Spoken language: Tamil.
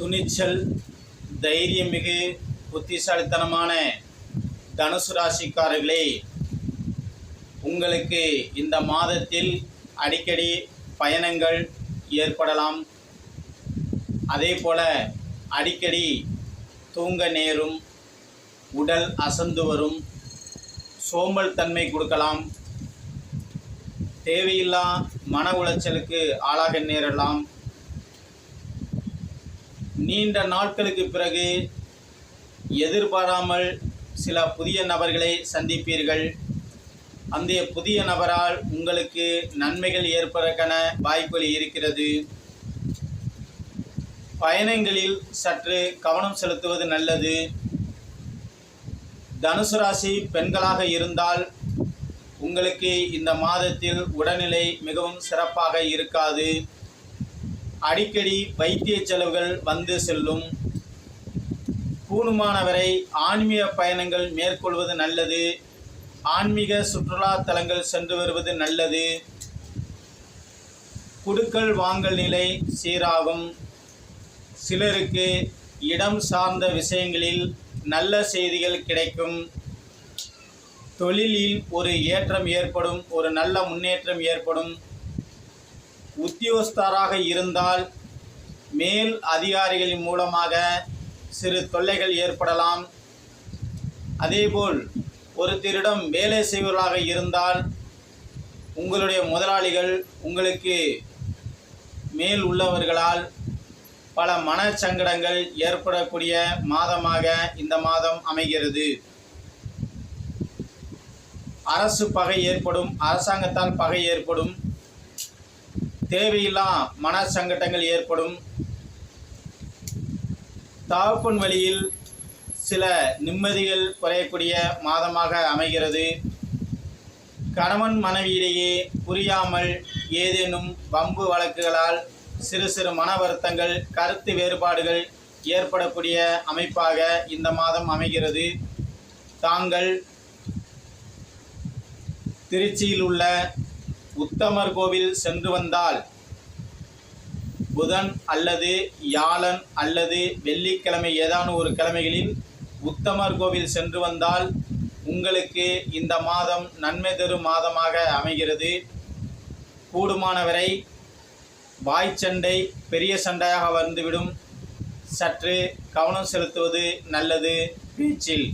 துணிச்சல், தைரியமிகு, புத்திசாலித்தனமான தனுசு ராசிக்காரர்களே, உங்களுக்கு இந்த மாதத்தில் அடிக்கடி பயணங்கள் ஏற்படலாம். அதே போல் அடிக்கடி தூங்க நேரும், உடல் அசந்து வரும், சோம்பல் தன்மை கொடுக்கலாம், தேவையில்லா மன உளைச்சலுக்கு ஆளாக நேரலாம். நீண்ட நாட்களுக்கு பிறகு எதிர்பாராமல் சில புதிய நபர்களை சந்திப்பீர்கள். அந்த புதிய நபரால் உங்களுக்கு நன்மைகள் ஏற்பதற்கான வாய்ப்புகள் இருக்கிறது. பயணங்களில் சற்று கவனம் செலுத்துவது நல்லது. தனுசு ராசி பெண்களாக இருந்தால் உங்களுக்கு இந்த மாதத்தில் உடல்நிலை மிகவும் சிறப்பாக இருக்காது. அடிக்கடி வைத்திய செலவுகள் வந்து செல்லும். கூடுமானவரை ஆன்மீக பயணங்கள் மேற்கொள்வது நல்லது. ஆன்மீக சுற்றுலா தலங்கள் சென்று வருவது நல்லது. குடுக்கல் வாங்கல் நிலை சீராகும். சிலருக்கு இடம் சார்ந்த விஷயங்களில் நல்ல செய்திகள் கிடைக்கும். தொழிலில் ஒரு ஏற்றம் ஏற்படும், ஒரு நல்ல முன்னேற்றம் ஏற்படும். உத்தியோகஸ்தராக இருந்தால் மேல் அதிகாரிகளின் மூலமாக சிறு தொல்லைகள் ஏற்படலாம். அதேபோல் ஒருத்தரிடம் வேலை செய்வர்களாக இருந்தால் உங்களுடைய முதலாளிகள் உங்களுக்கு மேல் உள்ளவர்களால் பல மனச்சங்கடங்கள் ஏற்படக்கூடிய மாதமாக இந்த மாதம் அமைகிறது. அரசு பகை ஏற்படும், அரசாங்கத்தால் பகை ஏற்படும், தேவையில்லா மன சங்கடங்கள் ஏற்படும். தகப்பன் வழியில் சில நிம்மதிகள் குறையக்கூடிய மாதமாக அமைகிறது. கணவன் மனைவியிடையே புரியாமல் ஏதேனும் வம்பு வழக்குகளால் சிறு சிறு மன வருத்தங்கள், கருத்து வேறுபாடுகள் ஏற்படக்கூடிய அமைப்பாக இந்த மாதம் அமைகிறது. தாங்கள் திருச்சியில் உள்ள உத்தமர் கோவில் சென்று வந்தால் புதன் அல்லது வியாழன் அல்லது வெள்ளிக்கிழமை ஏதான ஒரு கிழமைகளில் உத்தமர் கோவில் சென்று வந்தால் உங்களுக்கு இந்த மாதம் நன்மை தரும் மாதமாக அமைகிறது. கூடுமானவரை வாய்ச்சண்டை பெரிய சண்டையாக வந்துவிடும். சற்று கவனம் செலுத்துவது நல்லது பேச்சில்.